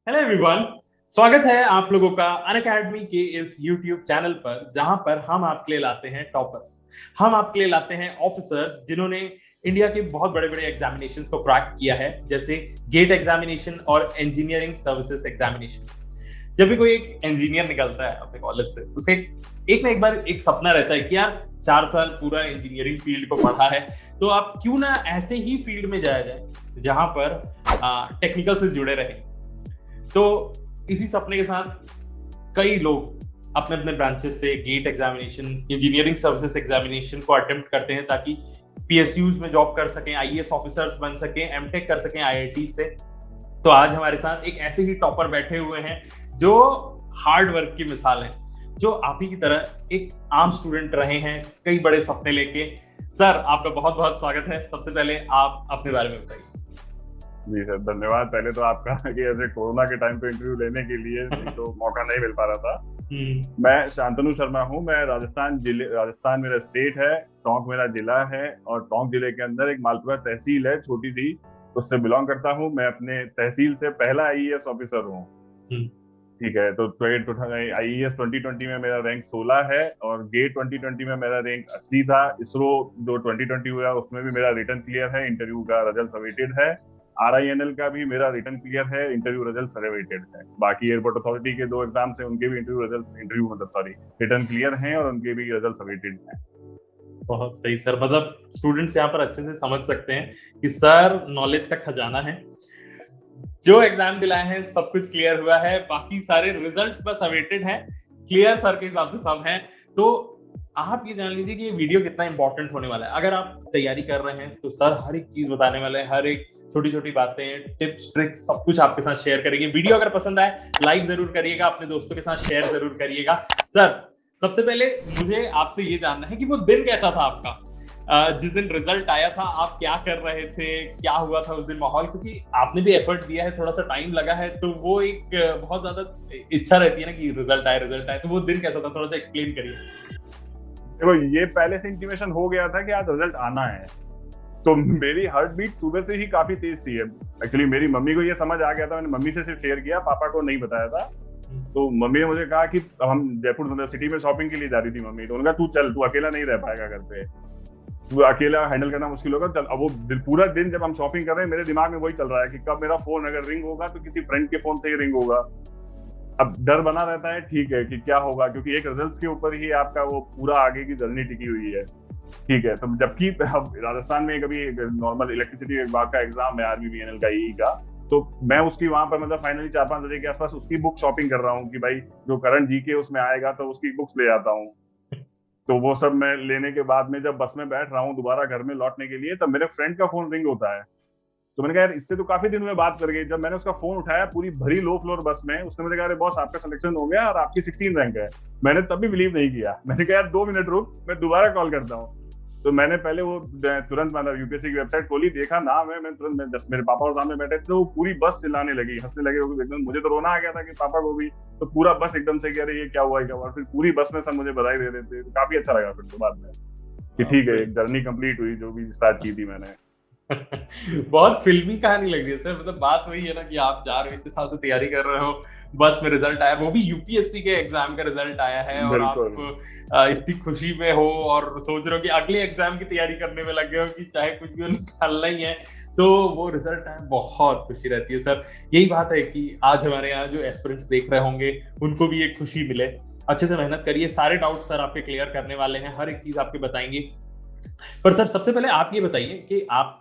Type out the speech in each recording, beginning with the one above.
Hello everyone. स्वागत है आप लोगों का अनअकैडमी के इस यूट्यूब चैनल पर, जहां पर हम आपके लिए लाते हैं टॉपर्स। हम आपके लिए लाते हैं ऑफिसर्स जिन्होंने इंडिया के बहुत बड़े बड़े एग्जामिनेशंस को क्रैक किया है, जैसे गेट एग्जामिनेशन और इंजीनियरिंग सर्विसेज एग्जामिनेशन। जब भी कोई एक इंजीनियर निकलता है अपने कॉलेज से, उसे एक ना एक बार एक सपना रहता है कि यार 4 साल पूरा इंजीनियरिंग फील्ड को पढ़ा है, तो आप क्यों ना ऐसे ही फील्ड में जाया जाए जहां पर टेक्निकल से जुड़े रहे। तो इसी सपने के साथ कई लोग अपने अपने ब्रांचेस से GATE examination, engineering services examination को अटेम्प्ट करते हैं ताकि पीएसयूज में जॉब कर सकें, आईएएस ऑफिसर्स बन सकें, एमटेक कर सकें आईआईटी से। तो आज हमारे साथ एक ऐसे ही टॉपर बैठे हुए हैं जो हार्ड वर्क की मिसाल है, जो आप ही की तरह एक आम स्टूडेंट रहे हैं कई बड़े सपने लेके। सर, आपका बहुत बहुत स्वागत है। सबसे पहले आप अपने बारे में बताइए। जी सर, धन्यवाद। पहले तो आपका कि ऐसे कोरोना के टाइम पे इंटरव्यू लेने के लिए तो मौका नहीं मिल पा रहा था। मैं शांतनु शर्मा हूँ। मैं राजस्थान मेरा स्टेट है, टोंक मेरा जिला है, और टोंक जिले के अंदर एक मालपुरा तहसील है छोटी सी, उससे बिलोंग करता हूँ। मैं अपने तहसील से पहला आईएएस ऑफिसर हूँ। ठीक है, तो आईएएस 2020 में मेरा रैंक 16 है, और गेट 2020 में मेरा रैंक 80 था। इसरो जो 2020 हुआ उसमें भी मेरा रिटर्न क्लियर है, इंटरव्यू का रिजल्ट अवेटेड है। आरआईएनएल का भी मेरा रिटर्न क्लियर है, इंटरव्यू रिजल्ट अवेटेड है। बाकी एयरपोर्ट अथॉरिटी के 2 एग्जाम्स हैं, उनके भी इंटरव्यू मतलब सॉरी रिटर्न क्लियर हैं, और उनके भी रिजल्ट अवेटेड हैं। बहुत सही सर। मतलब स्टूडेंट्स यहाँ पर अच्छे से समझ सकते हैं कि सर नॉलेज का खजाना है। जो एग्जाम दिलाए हैं सब कुछ क्लियर हुआ है, बाकी सारे रिजल्ट्स बस अवेटेड हैं। क्लियर सर के हिसाब से सब है। तो आप ये जान लीजिए कि ये वीडियो कितना इंपॉर्टेंट होने वाला है। अगर आप तैयारी कर रहे हैं तो सर हर एक चीज बताने वाले हैं, हर एक छोटी छोटी बातें, टिप्स, ट्रिक्स, सब कुछ आपके साथ शेयर करेंगे। वीडियो अगर पसंद आए लाइक जरूर करिएगा, अपने दोस्तों के साथ शेयर जरूर करिएगा। सर, सबसे पहले मुझे आपसे ये जानना है कि वो दिन कैसा था आपका, जिस दिन रिजल्ट आया था। आप क्या कर रहे थे, क्या हुआ था उस दिन माहौल, क्योंकि आपने भी एफर्ट दिया है, थोड़ा सा टाइम लगा है, तो वो एक बहुत ज्यादा इच्छा रहती है ना कि रिजल्ट आए। तो वो दिन कैसा था, थोड़ा सा एक्सप्लेन करिए। देखो, ये पहले से इंटीमेशन हो गया था कि आज रिजल्ट आना है, तो मेरी हार्ट बीट सुबह से ही काफी तेज थी। एक्चुअली मेरी मम्मी को ये समझ आ गया था, मैंने मम्मी से सिर्फ शेयर किया, पापा को नहीं बताया था। तो मम्मी ने मुझे कहा कि हम जयपुर मतलब सिटी में शॉपिंग के लिए जा रही थी मम्मी, तो उन्होंने कहा तू चल, तू अकेला नहीं रह पाएगा घर पे, तू अकेला हैंडल करना मुश्किल होगा, चल। अब वो पूरा दिन जब हम शॉपिंग कर रहे हैं, मेरे दिमाग में वही चल रहा है कि कब मेरा फोन अगर रिंग होगा तो किसी फ्रेंड के फोन से ही रिंग होगा। अब डर बना रहता है, ठीक है, कि क्या होगा, क्योंकि एक रिजल्ट के ऊपर ही आपका वो पूरा आगे की जर्नी टिकी हुई है। ठीक है, तो जबकि अब राजस्थान में कभी नॉर्मल इलेक्ट्रिसिटी विभाग का एग्जाम है, आरबीवीएनएल का ई का, तो मैं उसकी वहां पर मतलब फाइनली 4-5 बजे के आसपास उसकी बुक शॉपिंग कर रहा हूँ कि भाई जो करंट जीके उसमें आएगा तो उसकी बुक्स ले आता हूँ। तो वो सब मैं लेने के बाद में जब बस में बैठ रहा हूँ दोबारा घर में लौटने के लिए, तब मेरे फ्रेंड का फोन रिंग होता है। तो मैंने कहा यार, इससे तो काफी दिन में बात कर गई। जब मैंने उसका फोन उठाया पूरी भरी लो फ्लोर बस में, उसने मुझे कहा अरे बॉस, आपका सिलेक्शन हो गया और आपकी 16 रैंक है। मैंने तब भी बिलीव नहीं किया। मैंने कहा यार 2 मिनट रुक, मैं दोबारा कॉल करता हूँ। तो मैंने पहले वो तुरंत मतलब यूपीएससी की वेबसाइट खोली, देखा नाम है, मैं तुरंत मेरे पापा और सामने बैठे थे, तो पूरी बस चिल्लाने लगी, हंसने लगे एकदम। मुझे तो रोना आ गया था कि पापा को भी। तो पूरा बस एकदम से कह रही है क्या हुआ क्या हुआ। फिर पूरी बस में सब मुझे बधाई दे रहे थे, तो काफी अच्छा लगा फिर तो बाद में कि ठीक है, एक जर्नी कंप्लीट हुई जो भी स्टार्ट की थी मैंने। बहुत फिल्मी कहानी लग रही है सर। मतलब बात वही है ना कि आप जा रहे हो, इतने साल से तैयारी कर रहे हो, बस में रिजल्ट आया, वो भी यूपीएससी के एग्जाम का रिजल्ट आया है, और आप बिल्कुल। इतनी खुशी में हो और सोच रहे हो कि अगले एग्जाम की तैयारी करने में लगे हो कि चाहे कुछ भी हो, निकालना ही है। तो वो रिजल्ट आया, बहुत खुशी रहती है सर। यही बात है कि आज हमारे यहाँ जो एस्पिरेंट्स देख रहे होंगे उनको भी एक खुशी मिले। अच्छे से मेहनत करिए, सारे डाउट सर आपके क्लियर करने वाले हैं, हर एक चीज आपके बताएंगे। पर सर, सबसे पहले आप ये बताइए कि आप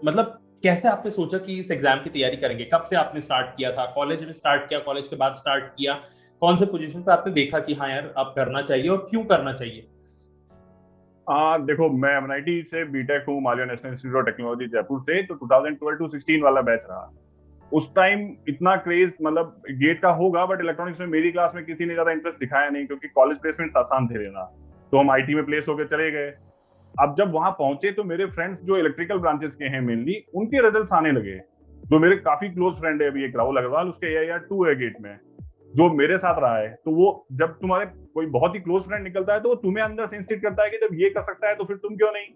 मतलब कैसे आपने सोचा कि इस एग्जाम की तैयारी करेंगे, कब से आपने स्टार्ट किया था, कॉलेज में स्टार्ट किया, कॉलेज के बाद स्टार्ट किया, कौन से पोजीशन पे आपने देखा कि हाँ यार अब करना चाहिए, और क्यों करना चाहिए? देखो, मैं एमआईटी से बीटेक हूँ, Malviya national institute of technology Jaipur से। तो 2012 टू 16 वाला बैच रहा। उस टाइम इतना क्रेज मतलब गेट का होगा, बट इलेक्ट्रॉनिक्स में मेरी क्लास में किसी ने ज्यादा इंटरेस्ट दिखाया नहीं, क्योंकि कॉलेज प्लेसमेंट आसान थे लेना। तो हम आईटी में प्लेस होकर चले गए। अब जब वहां पहुंचे तो मेरे फ्रेंड्स जो इलेक्ट्रिकल ब्रांचेस के हैं मेनली, उनके रिजल्ट्स आने लगे। जो मेरे काफी क्लोज फ्रेंड है अभी, एक राहुल अग्रवाल, उसके AIR 2 है गेट में, जो मेरे साथ रहा है। तो वो जब तुम्हारे कोई बहुत ही क्लोज फ्रेंड निकलता है तो वो तुम्हें अंदर से इंस्टिट करता है कि जब ये कर सकता है तो फिर तुम क्यों नहीं।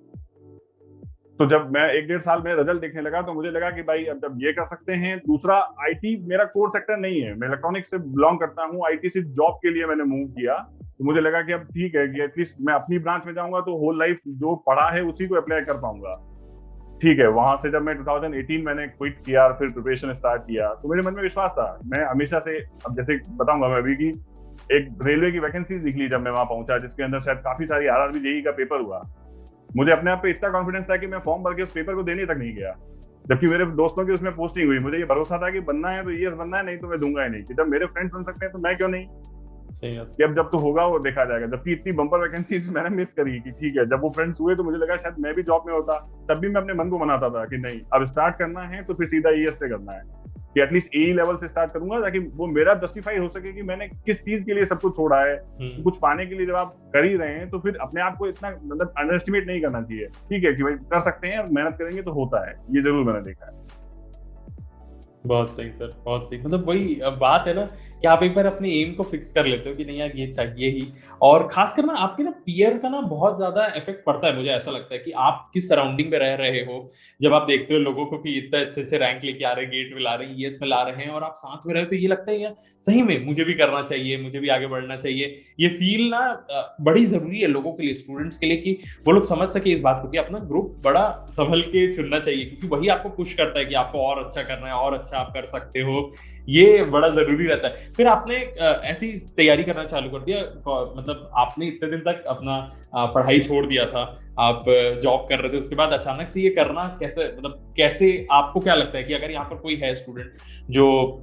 तो जब मैं 1-1.5 साल में रिजल्ट देखने लगा तो मुझे लगा कि भाई अब जब ये कर सकते हैं, दूसरा आईटी मेरा कोर सेक्टर नहीं है, मैं इलेक्ट्रॉनिक्स से बिलोंग करता हूँ, आईटी सिर्फ जॉब के लिए मैंने मूव किया। तो मुझे लगा कि अब ठीक है कि एटलीस्ट मैं अपनी ब्रांच में जाऊंगा तो होल लाइफ जो पढ़ा है उसी को अप्लाई कर पाऊंगा। ठीक है, वहां से जब मैं 2018 मैंने क्विट किया और फिर प्रिपरेशन स्टार्ट किया तो मेरे मन में विश्वास था। मैं हमेशा से, अब जैसे बताऊंगा मैं अभी की, एक रेलवे की वैकेंसी निकली जब मैं वहां पहुंचा, जिसके अंदर शायद काफी सारी आरआरबी जेईई का पेपर हुआ। मुझे अपने आप पे इतना कॉन्फिडेंस था कि मैं फॉर्म भर के उस पेपर को देने तक नहीं गया, जबकि मेरे दोस्तों की उसमें पोस्टिंग हुई। मुझे ये भरोसा था कि बनना है तो ईएएस बनना है, नहीं तो मैं दूंगा ही नहीं, कि जब मेरे फ्रेंड्स बन सकते हैं तो मैं क्यों नहीं। कि अब जब तो होगा वो देखा जाएगा। जबकि इतनी बम्पर वैकेंसीज मैंने मिस करी कि ठीक है, जब वो फ्रेंड्स हुए तो मुझे लगा शायद मैं भी जॉब में होता, तब भी मैं अपने मन को मनाता था कि नहीं, अब स्टार्ट करना है तो फिर सीधा ईएएस से करना है, कि एटलीस्ट ए लेवल से स्टार्ट करूंगा, ताकि वो मेरा जस्टिफाई हो सके कि मैंने किस चीज के लिए सब कुछ छोड़ा है। कुछ पाने के लिए जब आप कर ही रहे हैं तो फिर अपने आप को इतना मतलब अंडर एस्टिमेट नहीं करना चाहिए। ठीक है कि भाई कर सकते हैं और मेहनत करेंगे तो होता है, ये जरूर मैंने देखा है। बहुत सही सर, बहुत सही। मतलब वही बात है ना कि आप एक बार अपने एम को फिक्स कर लेते हो कि नहीं यार ये चाहिए ही। और खासकर ना आपके ना पीयर का ना बहुत ज्यादा इफेक्ट पड़ता है, मुझे ऐसा लगता है कि आप किस सराउंडिंग में रह रहे हो। जब आप देखते हो लोगों को कि इतने अच्छे अच्छे रैंक लेके आ रहे हैं, गेट में ला रहे हैं, ईएस में ला रहे हैं, और आप साथ में रहे हो, तो ये लगता है यार सही में मुझे भी करना चाहिए, मुझे भी आगे बढ़ना चाहिए। ये फील ना बड़ी जरूरी है लोगों के लिए, स्टूडेंट्स के लिए, कि वो लोग समझ सके इस बात को कि अपना ग्रुप बड़ा संभल के चुनना चाहिए, क्योंकि वही आपको पुश करता है कि आपको और अच्छा करना है, और अच्छा आप कर सकते हो। ये बड़ा जरूरी रहता है। फिर आपने ऐसी तैयारी करना चालू कर दिया, मतलब आपने इतने दिन तक अपना पढ़ाई छोड़ दिया था, आप जॉब कर रहे थे, उसके बाद अचानक से ये करना कैसे, मतलब कैसे, आपको क्या लगता है कि अगर यहाँ पर कोई है स्टूडेंट जो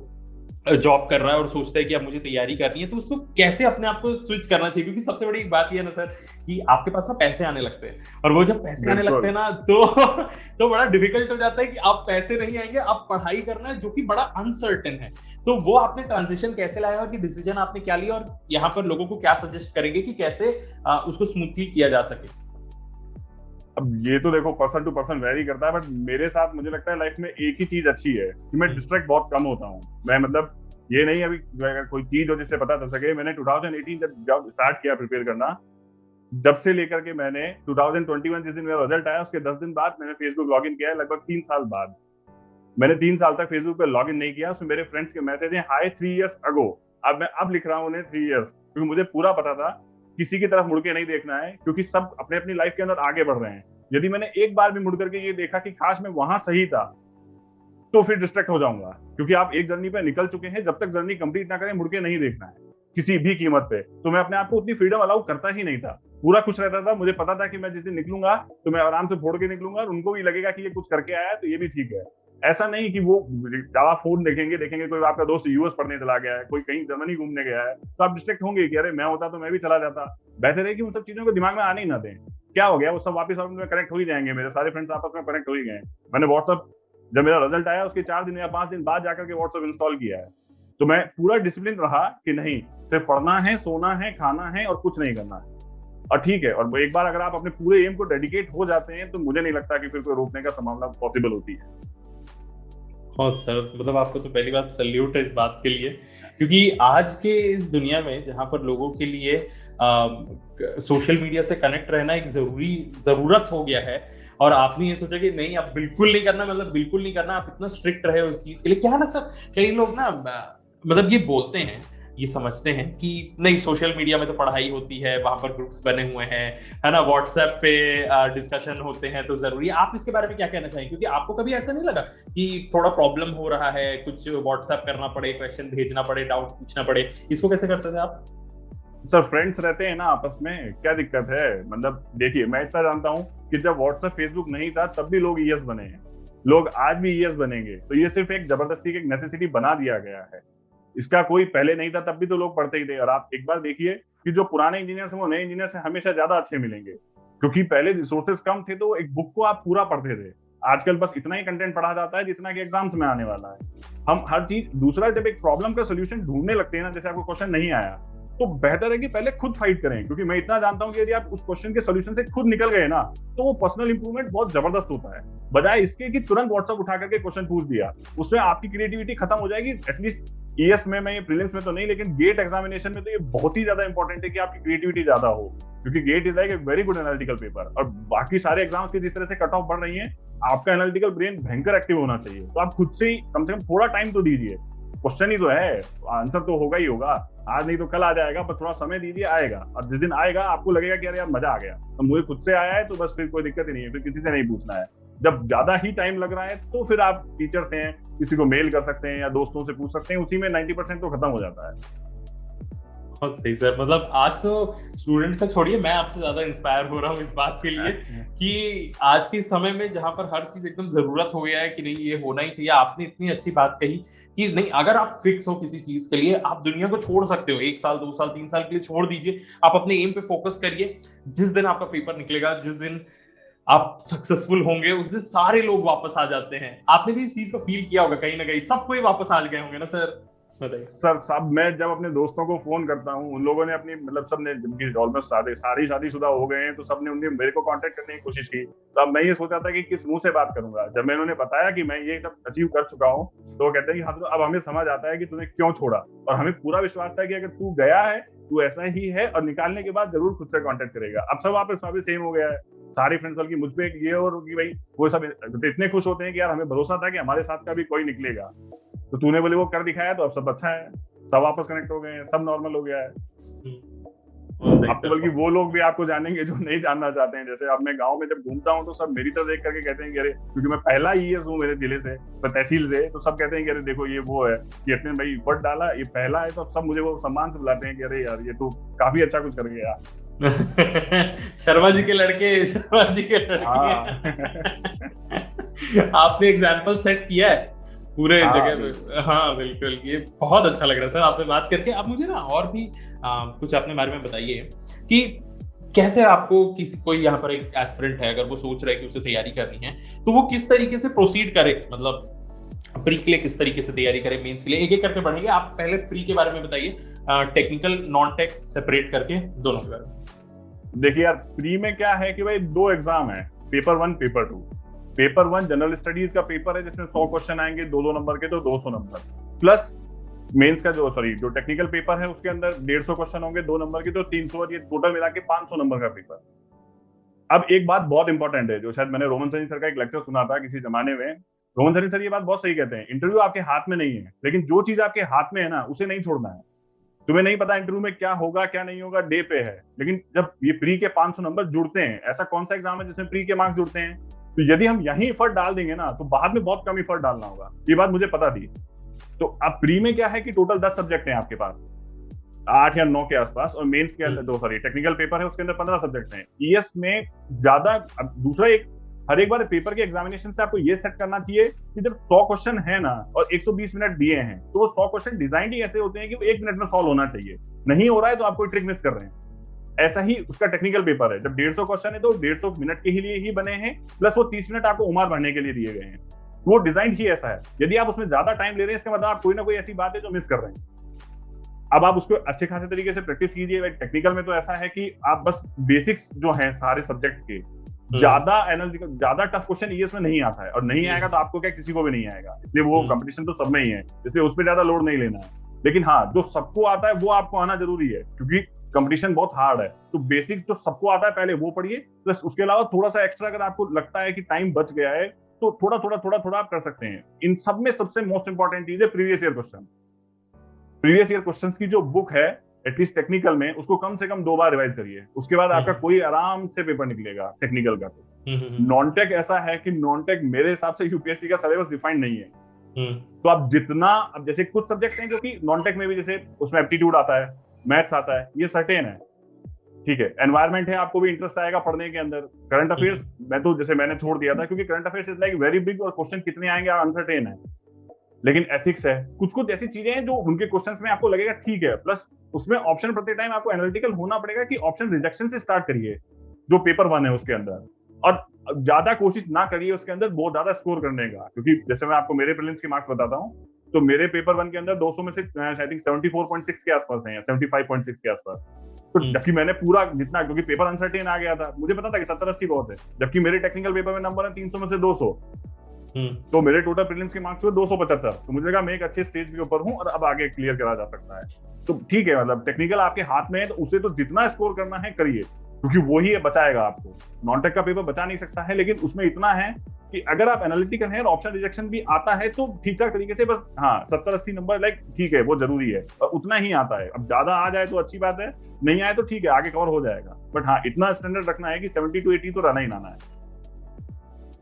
जॉब कर रहा है और सोचता है कि अब मुझे तैयारी करनी है, तो उसको कैसे अपने आप को स्विच करना चाहिए? क्योंकि सबसे बड़ी बात ये है ना सर कि आपके पास ना पैसे आने लगते हैं, और वो जब पैसे आने लगते हैं ना तो बड़ा डिफिकल्ट हो जाता है कि अब पैसे नहीं आएंगे, अब पढ़ाई करना है, जो कि बड़ा अनसर्टेन है। तो वो आपने ट्रांजिशन कैसे लाया और कि डिसीजन आपने क्या लिया, और यहाँ पर लोगों को क्या सजेस्ट करेंगे कि कैसे उसको स्मूथली किया जा सके? अब ये तो देखो पर्सन टू पर्सन वेरी करता है, बट मेरे साथ मुझे लगता है लाइफ में एक ही चीज अच्छी है कि मैं डिस्ट्रैक्ट बहुत कम होता हूँ। मैं मतलब ये नहीं अभी अगर कोई चीज हो जिससे पता चल सके, मैंने 2018 जब स्टार्ट किया प्रिपेयर करना, जब से लेकर के मैंने 2021 जिस दिन मेरा रिजल्ट आया उसके 10 दिन बाद मैंने फेसबुक लॉग इन किया है, लगभग 3 साल बाद। मैंने 3 साल तक फेसबुक पे लॉग इन नहीं किया। उसमें मेरे फ्रेंड्स के मैसेज हैं, हाय 3 इयर्स अगो। अब मैं अब लिख रहा हूँ उन्हें 3 इयर्स, क्योंकि मुझे पूरा पता था किसी की तरफ मुड़ के नहीं देखना है, क्योंकि सब अपने अपनी लाइफ के अंदर आगे बढ़ रहे हैं। यदि मैंने एक बार भी मुड़ करके ये देखा कि काश मैं वहां सही था, तो फिर डिस्ट्रैक्ट हो जाऊंगा। क्योंकि आप एक जर्नी पे निकल चुके हैं, जब तक जर्नी कंप्लीट ना करें मुड़ के नहीं देखना है किसी भी कीमत पे। तो मैं अपने आप को उतनी फ्रीडम अलाउ करता ही नहीं था, पूरा खुश रहता था। मुझे पता था कि मैं जिस दिन निकलूंगा तो मैं आराम से फोड़ के निकलूंगा, और उनको भी लगेगा कि ये कुछ करके आया है तो ये भी ठीक है। ऐसा नहीं कि वो ज्यादा फोन देखेंगे कोई आपका दोस्त यूएस पढ़ने चला गया है, कोई कहीं जर्मनी घूमने गया है, तो आप डिस्ट्रैक्ट होंगे कि अरे मैं होता तो मैं भी चला जाता। बेहतर है कि उन सब चीजों को दिमाग में आने ही ना दें। क्या हो गया, वो सब वापस में कनेक्ट हो ही जाएंगे। मेरे सारे फ्रेंड्स आपस में कनेक्ट हो ही गए। मैंने व्हाट्सअप, जब मेरा रिजल्ट आया उसके 4 दिन या 5 दिन बाद जाकर के व्हाट्सएप इंस्टॉल किया है। तो मैं पूरा डिसिप्लिन रहा कि नहीं, सिर्फ पढ़ना है, सोना है, खाना है और कुछ नहीं करना है। और ठीक है, और एक बार अगर आप अपने पूरे एम को डेडिकेट हो जाते हैं तो मुझे नहीं लगता कि फिर कोई रोकने का संभावना पॉसिबल होती है। हाँ सर, मतलब आपको तो पहली बात सैल्यूट है इस बात के लिए, क्योंकि आज के इस दुनिया में जहाँ पर लोगों के लिए सोशल मीडिया से कनेक्ट रहना एक जरूरत हो गया है, और आपने ये सोचा कि नहीं अब बिल्कुल नहीं करना, मतलब बिल्कुल नहीं करना, आप इतना स्ट्रिक्ट रहे हो इस चीज के लिए। क्या है ना सर, कई लोग ना मतलब ये बोलते हैं, ये समझते हैं कि नहीं सोशल मीडिया में तो पढ़ाई होती है, वहां पर ग्रुप्स बने हुए हैं, है ना, व्हाट्सएप पे डिस्कशन होते हैं, तो जरूरी है। आप इसके बारे में क्या कहना चाहेंगे? क्योंकि आपको कभी ऐसा नहीं लगा कि थोड़ा प्रॉब्लम हो रहा है, कुछ व्हाट्सएप करना पड़े, क्वेश्चन भेजना पड़े, डाउट पूछना पड़े, इसको कैसे करते थे आप? सर फ्रेंड्स रहते हैं ना आपस में, क्या दिक्कत है? मतलब देखिए, मैं इतना जानता हूँ कि जब व्हाट्सएप फेसबुक नहीं था तब भी लोग ईएस बने हैं, लोग आज भी ईएस बनेंगे। तो ये सिर्फ एक जबरदस्ती की एक नेसेसिटी बना दिया गया है। इसका कोई पहले नहीं था, तब भी तो लोग पढ़ते ही थे। और आप एक बार देखिए कि जो पुराने इंजीनियर्स हैं वो नए इंजीनियर से हमेशा ज्यादा अच्छे मिलेंगे, क्योंकि पहले रिसोर्सेज कम थे तो एक बुक को आप पूरा पढ़ते थे। आजकल बस इतना ही कंटेंट पढ़ा जाता है जितना कि एग्जाम्स में आने वाला है। हम हर चीज, दूसरा जब एक प्रॉब्लम का सोल्यूशन ढूंढने लगते हैं ना, जैसे आपको क्वेश्चन नहीं आया, तो बेहतर है कि पहले खुद फाइट करें। क्योंकि मैं इतना जानता हूं कि यदि आप उस क्वेश्चन के सॉल्यूशन से खुद निकल गए ना, तो वो पर्सनल इंप्रूवमेंट बहुत जबरदस्त होता है। बजाय इसके कि तुरंत व्हाट्सएप उठा करके क्वेश्चन पूछ दिया, उसमें आपकी क्रिएटिविटी खत्म हो जाएगी। एटलीस्ट ईएस में, मैं ये प्रीलिम्स में तो नहीं, लेकिन गेट एग्जामिनेशन में तो ये बहुत ही ज्यादा इंपॉर्टेंट है कि आपकी क्रिएटिविटी ज्यादा हो, क्योंकि GATE is like a very good analytical paper. और बाकी सारे एग्जाम्स की जिस तरह से कट ऑफ बढ़ रही है, आपका एनालिटिकल ब्रेन भयंकर एक्टिव होना चाहिए। तो आप खुद से ही कम से कम थोड़ा टाइम तो दीजिए, क्वेश्चन ही तो है, आंसर तो होगा ही होगा, आज नहीं तो कल आ जाएगा, पर थोड़ा समय दीजिए, आएगा। और जिस दिन आएगा आपको लगेगा कि यार मजा आ गया, तो मुझे खुद से आया है तो बस फिर कोई दिक्कत ही नहीं है, फिर किसी से नहीं पूछना है। जब ज्यादा ही टाइम लग रहा है तो फिर आप टीचर से किसी को मेल कर सकते हैं या दोस्तों से पूछ सकते हैं, उसी में 90% तो खत्म हो जाता है। बहुत सही सर, मतलब आज तो स्टूडेंट का छोड़िए, मैं आपसे ज्यादा इंस्पायर हो रहा हूँ इस बात के लिए कि आज के समय में जहां पर हर चीज एकदम जरूरत हो गया है कि नहीं ये होना ही चाहिए, आपने इतनी अच्छी बात कही कि नहीं, अगर आप फिक्स हो किसी चीज के लिए, आप दुनिया को छोड़ सकते हो, 1 साल 2 साल 3 साल के लिए छोड़ दीजिए, आप अपने एम पे फोकस करिए। जिस दिन आपका पेपर निकलेगा, जिस दिन आप सक्सेसफुल होंगे, उस दिन सारे लोग वापस आ जाते हैं। आपने भी इस चीज को फील किया होगा, कहीं ना कहीं सबको ही वापस आ गए होंगे ना सर? सर सब, मैं जब अपने दोस्तों को फोन करता हूँ, उन लोगों ने अपनी, मतलब सबने, जिनकी ऑलमोस्ट सारी शादीशुदा हो गए हैं, तो सबने उनने मेरे को कांटेक्ट करने की कोशिश की। तो अब मैं ये सोचा था कि किस मुंह से बात करूंगा। जब मैं उन्होंने बताया कि मैं ये सब अचीव कर चुका हूँ, तो वो कहते हैं कि हाँ, तो अब हमें समझ आता है कि तूने क्यों छोड़ा, और हमें पूरा विश्वास था कि अगर तू गया है, तू ऐसा ही है, और निकालने के बाद जरूर खुद से कॉन्टेक्ट करेगा। अब सब वापस सेम हो गया है, सारे फ्रेंड्स बल्कि मुझ पे ये, और कि भाई वो सब इतने खुश होते हैं कि यार हमें भरोसा था कि हमारे साथ का भी कोई निकलेगा, तो तूने बोले वो कर दिखाया, तो अब सब अच्छा है, सब वापस कनेक्ट हो गए हैं, सब नॉर्मल हो गया है। अब तो बल्कि वो लोग भी आपको जानेंगे जो नहीं जानना चाहते हैं। जैसे अब मैं गांव में जब घूमता हूँ तो सब मेरी तरफ देख करके कहते हैं कि अरे, क्योंकि मैं पहला ईएस हूँ मेरे जिले से, तहसील से, तो सब कहते हैं कि अरे देखो ये वो है, ये इतने भाई एफर्ट डाला, ये पहला है, तो अब सब मुझे वो सम्मान से बुलाते हैं कि अरे यार ये तो काफी अच्छा कुछ कर गया। शर्मा जी के लड़के, शर्मा जी के लड़के। आपने एग्जाम्पल सेट किया है पूरे जगह पे। हाँ बिल्कुल, ये बहुत अच्छा लग रहा है सर आपसे बात करके। आप मुझे ना और भी कुछ अपने बारे में बताइए कि कैसे आपको किसी, कोई यहाँ पर एक एस्पिरेंट है, अगर वो सोच रहा है कि उसे तैयारी करनी है, तो वो किस तरीके से प्रोसीड करे, मतलब प्री के लिए किस तरीके से तैयारी करे, मेंस के लिए? एक एक करके बढ़ेंगे। आप पहले प्री के बारे में बताइए, टेक्निकल नॉन टेक सेपरेट करके दोनों के बारे में। देखिए यार, प्री में क्या है कि भाई 2 एग्जाम है, paper 1, paper 2। Paper 1 general studies का पेपर है, जिसमें 100 क्वेश्चन आएंगे 2-2 नंबर के, तो 200 नंबर, प्लस मेंस का जो टेक्निकल पेपर है उसके अंदर 150 क्वेश्चन होंगे 2 नंबर के, तो 300, और ये टोटल मिला के 500 नंबर का पेपर। अब एक बात बहुत इंपॉर्टेंट है, जो शायद मैंने रोमन सैनी सर का एक लेक्चर सुना था किसी जमाने में। रोमन सैनी सर ये बात बहुत सही कहते हैं, इंटरव्यू आपके हाथ में नहीं है, लेकिन जो चीज आपके हाथ में है ना, उसे नहीं छोड़ना है। तुम्हें नहीं पता इंटरव्यू में क्या होगा क्या नहीं होगा, डे पे है, लेकिन जब ये प्री के 500 नंबर जुड़ते हैं, ऐसा कौन सा एग्जाम है जिसमें प्री के मार्क्स जुड़ते हैं? तो यदि हम यही एफर्ट डाल देंगे ना, तो बाद में बहुत कम एफर्ट डालना होगा। ये बात मुझे पता थी। तो अब प्री में क्या है कि टोटल 10 सब्जेक्ट हैं आपके पास, 8 या 9 के आसपास, और मेंस के अंदर टेक्निकल पेपर है, उसके अंदर 15 सब्जेक्ट हैं। ईएस में ज्यादा, दूसरा एक, हर एक बार पेपर के एग्जामिनेशन से आपको ये सेट करना चाहिए कि जब 100 क्वेश्चन है ना और 120 मिनट दिए हैं, तो वो 100 क्वेश्चन डिजाइन ही ऐसे होते हैं कि वो 1 मिनट में सॉल्व होना चाहिए। नहीं हो रहा है तो आप कोई ट्रिक मिस कर रहे हैं। ऐसा ही उसका टेक्निकल पेपर है, जब 150 क्वेश्चन है तो 150 मिनट के लिए ही बने हैं, प्लस वो 30 मिनट आपको उम्र भरने के लिए दिए गए हैं। वो डिजाइन ही ऐसा है। यदि आप उसमें ज्यादा टाइम ले रहे हैं, इसका मतलब आप कोई ना कोई ऐसी बात है जो मिस कर रहे हैं। अब आप उसको अच्छे खासे तरीके से प्रैक्टिस कीजिए। टेक्निकल में तो ऐसा है कि आप बस बेसिक्स जो हैं सारे सब्जेक्ट के, ज्यादा एनालिटिकल, ज्यादा टफ क्वेश्चन ईएस में नहीं आता है, और नहीं आएगा तो आपको क्या, किसी को भी नहीं आएगा, इसलिए वो कंपटीशन तो सब में ही है, इसलिए उस पर ज्यादा लोड नहीं लेना है। लेकिन हाँ, जो सबको आता है वो आपको आना जरूरी है, क्योंकि कंपटीशन बहुत हार्ड है। तो बेसिक्स जो सबको आता है पहले वो पढ़िए, प्लस उसके अलावा थोड़ा सा एक्स्ट्रा अगर आपको लगता है कि टाइम बच गया है, तो थोड़ा थोड़ा आप कर सकते हैं। इन सब में सबसे मोस्ट इंपॉर्टेंट चीज है previous year question. Previous year questions की जो बुक है, एटलीस्ट टेक्निकल में, उसको कम से कम 2 बार रिवाइज करिए, उसके बाद आपका कोई आराम से पेपर निकलेगा टेक्निकल का। तो नॉन टेक ऐसा है कि नॉन टेक मेरे हिसाब से यूपीएससी का सिलेबस डिफाइंड नहीं है। तो आप जितना, अब जैसे कुछ सब्जेक्ट हैं जो कि नॉन टेक में भी, जैसे उसमें एप्टीट्यूड आता है, मैथ्स आता है, ये सर्टेन है, ठीक है। एनवायरमेंट है, आपको भी इंटरेस्ट आएगा पढ़ने के अंदर। करंट अफेयर्स मैं तो जैसे मैंने छोड़ दिया था, क्योंकि current affairs is like very big, और क्वेश्चन कितने आएंगे अनसर्टेन है। लेकिन एथिक्स है, कुछ ऐसी चीजें हैं जो उनके क्वेश्चंस में आपको लगेगा ठीक है, प्लस उसमें ऑप्शन प्रति टाइम आपको एनालिटिकल होना पड़ेगा कि ऑप्शन रिजेक्शन से स्टार्ट करिए, जो पेपर 1 है उसके अंदर, और ज्यादा कोशिश ना करिए उसके अंदर बहुत ज्यादा स्कोर करने का। क्योंकि जैसे मैं आपको मेरे प्रीलिम्स के मार्क्स बताता हूँ, तो मेरे पेपर 1 के अंदर 200 में से आई थिंक 74.6 के आसपास है, 75.6 के आसपास। तो जबकि मैंने पूरा जितना, क्योंकि पेपर अनसर्टेन आ गया था, मुझे पता था कि 70-80 बहुत है, जबकि मेरे टेक्निकल पेपर में नंबर है 300 में से 200। तो मेरे टोटल प्रीलिम्स के मार्क्स हुए 275। तो मुझे लगा मैं एक अच्छे स्टेज के ऊपर हूँ और अब आगे क्लियर करा जा सकता है। तो ठीक है, मतलब टेक्निकल आपके हाथ में है तो उसे तो जितना स्कोर करना है करिए, क्योंकि वही बचाएगा आपको। नॉन टेक का पेपर बचा नहीं सकता है, लेकिन उसमें इतना है कि अगर आप एनालिटिकल हैं और ऑप्शन रिजेक्शन भी आता है तो ठीक ठाक तरीके से, बस हाँ 70-80 नंबर लाइक ठीक है, वो जरूरी है और उतना ही आता है। अब ज्यादा आ जाए तो अच्छी बात है, नहीं आए तो ठीक है, आगे कवर हो जाएगा। बट हाँ, इतना स्टैंडर्ड रखना है कि 70-80 तो रहना ही रहना है।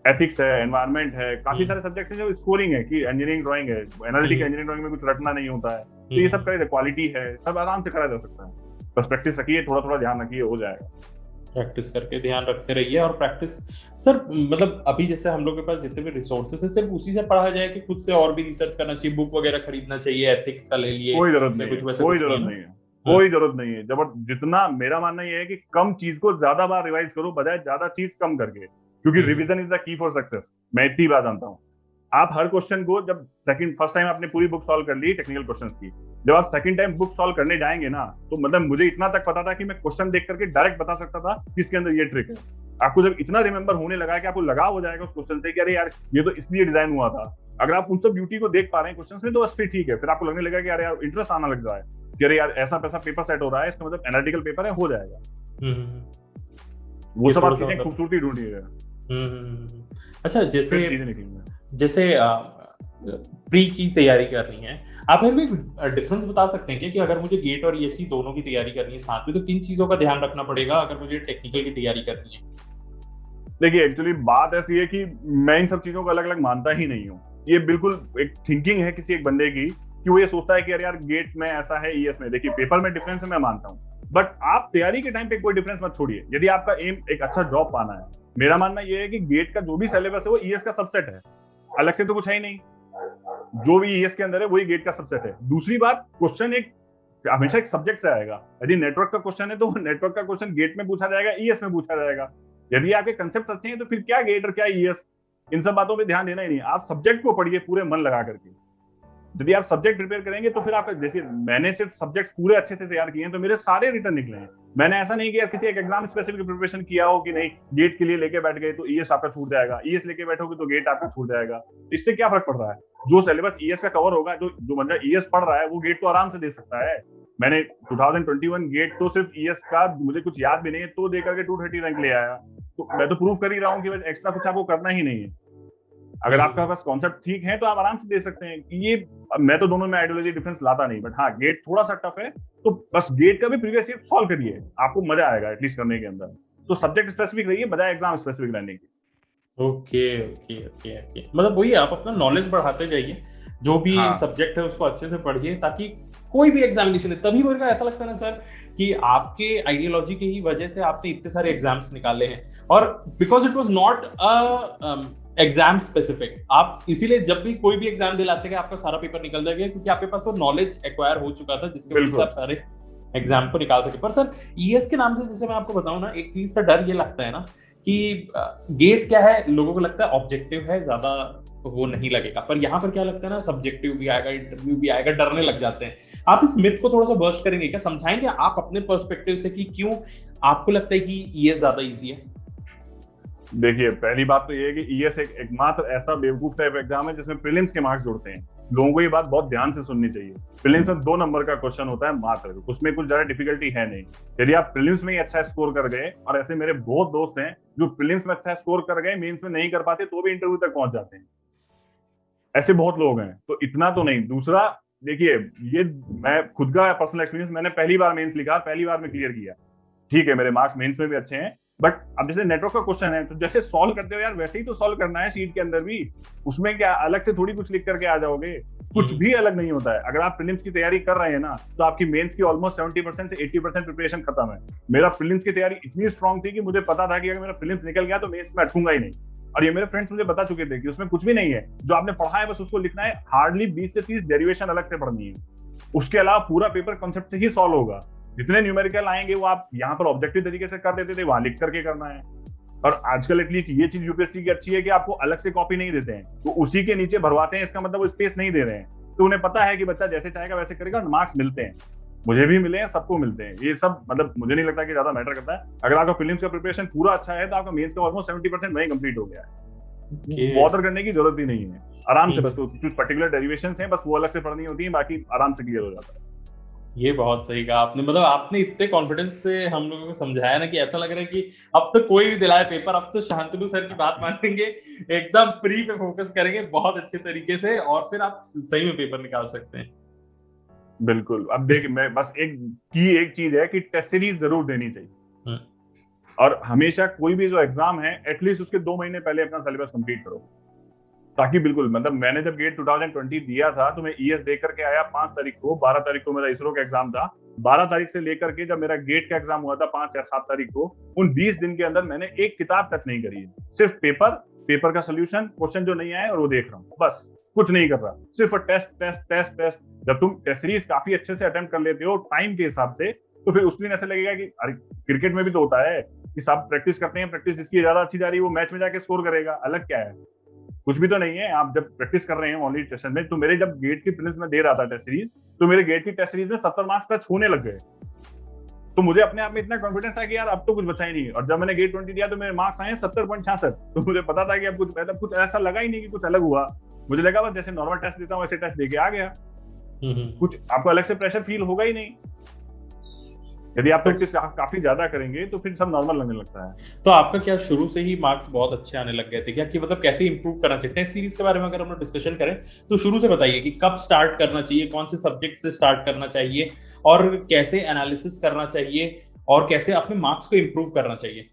एथिक्स है, एनवायरमेंट है, काफी सारे सब्जेक्ट है जो स्कोरिंग है, कि इंजीनियरिंग ड्राइंग है, एनालिटिकल इंजीनियरिंग ड्राइंग में कुछ रटना नहीं होता है, तो ये सब करे, क्वालिटी है, सब आराम से करा जा सकता है। बस प्रैक्टिस रखिए, थोड़ा थोड़ा ध्यान रखिए, हो जाएगा। प्रैक्टिस करके ध्यान रखते रहिए। और प्रैक्टिस सर, मतलब अभी जैसे हम लोग के पास जितने भी रिसोर्सेस है सिर्फ उसी से पढ़ा जाए कि खुद से और भी रिसर्च करना चाहिए, बुक वगैरह खरीदना चाहिए, एथिक्स का ले लिए? कोई जरूरत नहीं है, कोई जरूरत नहीं है, कोई जरूरत नहीं है। जब जितना, मेरा मानना ये है कि कम चीज को ज्यादा बार रिवाइज करो बजाय ज्यादा चीज कम करके, क्योंकि revision is the key for success. मैं इतनी बात जानता हूँ। आप हर क्वेश्चन को, जब फर्स्ट टाइम आपने पूरी बुक सॉल्व कर ली टेक्निकल क्वेश्चंस की, जब आप सेकंड टाइम बुक सॉल्व करने जाएंगे ना, तो मतलब मुझे इतना तक पता था कि मैं क्वेश्चन देख करके डायरेक्ट बता सकता था कि इसके अंदर ये ट्रिक है। आपको जब इतना रिमेंबर होने लगा कि आपको लगाव हो जाएगा उस क्वेश्चन से कि अरे यार ये तो इसलिए डिजाइन हुआ था, अगर आप उन सब ब्यूटी को देख पा रहे हैं क्वेश्चन में, तो बस फिर ठीक है। फिर आपको लगने लगा कि अरे यार इंटरेस्ट आना लग रहा है कि अरे यार ऐसा पैसा पेपर सेट हो रहा है, इसका मतलब एनालिटिकल पेपर है, हो जाएगा। वो सब आप चीजें खूबसूरती ढूंढिएगा। अच्छा, जैसे प्री की तैयारी करनी है, आप मेरे को एक डिफरेंस बता सकते हैं कि अगर मुझे गेट और ईएससी दोनों की तैयारी करनी है साथ में, तो किन चीजों का ध्यान रखना पड़ेगा अगर मुझे टेक्निकल की तैयारी करनी है? देखिए, एक्चुअली बात ऐसी है कि मैं इन सब चीजों को अलग अलग मानता ही नहीं हूँ। ये बिल्कुल एक थिंकिंग है किसी एक बंदे की कि वो ये सोचता है कि अरे यार गेट में ऐसा है, ईएस में। देखिए, पेपर में डिफरेंस है, मैं मानता हूँ, बट आप तैयारी के टाइम पे कोई डिफरेंस मत छोड़िए। यदि आपका एम एक अच्छा जॉब पाना है, मेरा मानना यह है कि गेट का जो भी सिलेबस है वो ईएस का सबसेट है, अलग से तो कुछ है ही नहीं। जो भी ईएस के अंदर है वही गेट का सबसेट है। दूसरी बात, क्वेश्चन एक हमेशा एक सब्जेक्ट से आएगा। यदि नेटवर्क का क्वेश्चन है तो नेटवर्क का क्वेश्चन गेट में पूछा जाएगा, ईएस में पूछा जाएगा। यदि आपके कंसेप्ट अच्छे हैं तो फिर क्या गेट और क्या ईएस, इन सब बातों पे ध्यान देना ही नहीं। आप सब्जेक्ट को पढ़िए पूरे मन लगा करके। यदि आप सब्जेक्ट प्रिपेयर करेंगे तो फिर आपका, जैसे मैंने सिर्फ सब्जेक्ट पूरे अच्छे से तैयार किए हैं तो मेरे सारे रिटर्न निकले हैं। मैंने ऐसा नहीं किया किसी एक एग्जाम स्पेसिफिक प्रिपरेशन किया हो कि नहीं गेट के लिए लेके बैठ गए तो ईएस आपका छूट जाएगा, ईएस लेके बैठोगे तो गेट आपका छूट जाएगा। इससे क्या फर्क पड़ रहा है? जो सिलेबस ईएस का कवर होगा, जो बंदा ईएस पढ़ रहा है वो गेट तो आराम से दे सकता है। मैंने 2021 गेट तो सिर्फ ईएस का मुझे कुछ याद भी नहीं है तो दे करके 230 रैंक ले आया। तो मैं तो प्रूव कर ही रहा हूँ कि एक्स्ट्रा कुछ आपको करना ही नहीं है। अगर आपका पास कॉन्सेप्ट ठीक है तो आप आराम से दे सकते हैं। ये मैं तो दोनों में आइडियोलॉजी डिफरेंस लाता नहीं, बट हाँ गेट थोड़ा सा टफ है तो बस गेट का भी प्रीवियस ईयर सॉल्व करिए, आपको मजा आएगा एटलीस्ट करने के अंदर। तो सब्जेक्ट स्पेसिफिक रहिए बजाय एग्जाम स्पेसिफिक रहने की। ओके ओके ओके ओके, मतलब वही आप अपना नॉलेज बढ़ाते जाइए, जो भी सब्जेक्ट है उसको अच्छे से पढ़िए ताकि कोई भी एग्जामिनेशन है। तभी मेरे को ऐसा लगता है ना सर कि आपके आइडियोलॉजी की ही वजह से आपने इतने सारे एग्जाम्स निकाले हैं, और because it was not a exam specific, आप इसीलिए जब भी कोई भी एग्जाम दिलाते हैं आपका सारा पेपर निकल जाएगा क्योंकि आपके पास वो नॉलेज एक्वायर हो चुका था जिसके वजह से आप सारे एग्जाम को निकाल सके। पर सर ईएस के नाम से जैसे मैं आपको बताऊं ना, एक चीज का डर ये लगता है ना कि गेट क्या है, लोगों को लगता है ऑब्जेक्टिव है, ज्यादा वो नहीं लगेगा, पर यहाँ पर क्या लगता है ना सब्जेक्टिव भी आएगा, इंटरव्यू भी आएगा, डरने लग जाते हैं। आप इस मिथ को थोड़ा सा बर्स्ट करेंगे क्या, समझाएंगे आप अपने पर्सपेक्टिव से कि क्यों आपको लगता है कि ईएस ज्यादा इजी है? देखिए, पहली बात तो ये है कि ईएस एकमात्र ऐसा बेवकूफ टाइप एग्जाम है जिसमें प्रीलिम्स के मार्क्स जुड़ते हैं। लोगों को ये बात बहुत ध्यान से सुननी चाहिए। प्रीलिम्स में 2 नंबर का क्वेश्चन होता है मात्र, उसमें कुछ ज्यादा डिफिकल्टी है नहीं। यदि आप प्रीलिम्स में ही अच्छा स्कोर कर गए, और ऐसे मेरे बहुत दोस्त हैं जो प्रीलिम्स में अच्छा स्कोर कर गए, मेंस में नहीं कर पाते तो भी इंटरव्यू तक पहुंच जाते हैं, ऐसे बहुत लोग हैं। तो इतना तो नहीं। दूसरा, देखिए ये मैं खुद का पर्सनल एक्सपीरियंस, मैंने पहली बार मेंस लिखा, पहली बार में क्लियर किया, ठीक है मेरे मार्क्स मेंस में भी अच्छे हैं। बट अब जैसे नेटवर्क का क्वेश्चन है तो जैसे सॉल्व करते हो यार वैसे ही तो सॉल्व करना है शीट के अंदर भी। उसमें क्या अलग से थोड़ी कुछ लिख करके आ जाओगे, कुछ भी अलग नहीं होता है। अगर आप प्रीलिम्स की तैयारी कर रहे हैं ना तो आपकी मेंस की ऑलमोस्ट 70% से 80% प्रिपरेशन खत्म है। मेरा प्रीलिम्स की तैयारी इतनी स्ट्रॉन्ग थी कि मुझे पता था कि अगर मेरा प्रीलिम्स निकल गया तो मेंस में अटकूंगा ही नहीं। और ये मेरे फ्रेंड्स मुझे बता चुके थे कि उसमें कुछ भी नहीं है, जो आपने पढ़ा है बस उसको लिखना है। हार्डली 20 से 30 डेरिवेशन अलग से पढ़नी है, उसके अलावा पूरा पेपर कॉन्सेप्ट से ही सॉल्व होगा। जितने न्यूमेरिकल आएंगे वो आप यहाँ पर ऑब्जेक्टिव तरीके से कर देते थे, वहां लिख करके करना है। और आजकल एटलीस्ट ये चीज यूपीएससी की अच्छी है कि आपको अलग से कॉपी नहीं देते हैं, तो उसी के नीचे भरवाते हैं। इसका मतलब वो स्पेस नहीं दे रहे हैं, तो उन्हें पता है कि बच्चा जैसे चाहेगा वैसे करेगा, मार्क्स मिलते हैं। मुझे भी मिले हैं, सबको मिलते हैं। ये सब मतलब मुझे नहीं लगता कि ज्यादा मैटर करता है। अगर आपका प्रीलिम्स का प्रिपरेशन पूरा अच्छा है तो आपका मेंस का ऑलमोस्ट 70% वहीं कंप्लीट हो गया है। बॉदर करने की जरूरत ही नहीं है, आराम से बस हम्म। कुछ पर्टिकुलर डेरिवेशंस हैं बस वो अलग से पढ़नी होती है, बाकी आराम से क्लियर हो जाता है। ये बहुत सही कहा आपने, मतलब आपने इतने कॉन्फिडेंस से हम लोगों को समझाया ना कि ऐसा लग रहा है कि अब तो कोई भी दिलाए पेपर, अब तो शांतनु सर की बात मानेंगे, एकदम प्री पे फोकस करेंगे बहुत अच्छे तरीके से, और फिर आप सही में पेपर निकाल सकते हैं। बिल्कुल। अब देख, मैं बस एक चीज है कि टेस्ट सीरीज जरूर देनी चाहिए, हम्म। और हमेशा कोई भी जो एग्जाम है एटलीस्ट उसके 2 महीने पहले अपना सिलेबस कंप्लीट करो, ताकि बिल्कुल, मतलब मैंने जब गेट 2020 दिया था तो मैं ईएस दे करके आया 5 तारीख को, 12 तारीख को मेरा इसरो का एग्जाम था, 12 तारीख से लेकर के जब मेरा गेट का एग्जाम हुआ था 5 या 7 तारीख को, उन 20 दिन के अंदर मैंने एक किताब टच नहीं करी है, सिर्फ पेपर का सोल्यूशन, क्वेश्चन जो नहीं आए और वो देख रहा हूँ, बस कुछ नहीं कर रहा, सिर्फ टेस्ट टेस्ट टेस्ट टेस्ट। जब तुम टेस्ट सीरीज काफी अच्छे से अटेम्प्ट कर लेते हो टाइम के हिसाब से, तो फिर उस दिन ऐसा लगेगा कि अरे क्रिकेट में भी तो होता है कि सब प्रैक्टिस करते हैं, प्रैक्टिस इसकी ज्यादा अच्छी जा रही है, वो मैच में जाके स्कोर करेगा, अलग क्या है, कुछ भी तो नहीं है। आप जब प्रैक्टिस कर रहे हैं ओनली टेस्ट में, तो मेरे जब गेट की प्रीलिम्स में दे रहा था टेस्ट सीरीज, तो मेरे गेट की टेस्ट सीरीज में 70 मार्क्स टच होने लग गए, तो मुझे अपने आप में इतना कॉन्फिडेंस था कि यार अब तो कुछ बचा ही नहीं। और जब मैंने गेट 20 दिया तो मेरे मार्क्स आए 70.66, तो मुझे पता था कि अब कुछ, मतलब कुछ ऐसा लगा ही नहीं कि कुछ अलग हुआ, मुझे लगा बस जैसे नॉर्मल टेस्ट देता हूँ वैसे टेस्ट देके आ गया, कुछ आपको अलग से प्रेशर फील होगा ही नहीं। यदि आप प्रैक्टिस काफी ज्यादा करेंगे तो फिर सब नॉर्मल लगने लगता है। तो आपका क्या शुरू से ही मार्क्स बहुत अच्छे आने लग गए थे क्या, कि मतलब कैसे इंप्रूव करना चाहिए? टेस्ट सीरीज के बारे में अगर हम लोग डिस्कशन करें तो शुरू से बताइए कि कब स्टार्ट करना चाहिए, कौन से सब्जेक्ट से स्टार्ट करना चाहिए, और कैसे एनालिसिस करना चाहिए, और कैसे अपने मार्क्स को इंप्रूव करना चाहिए।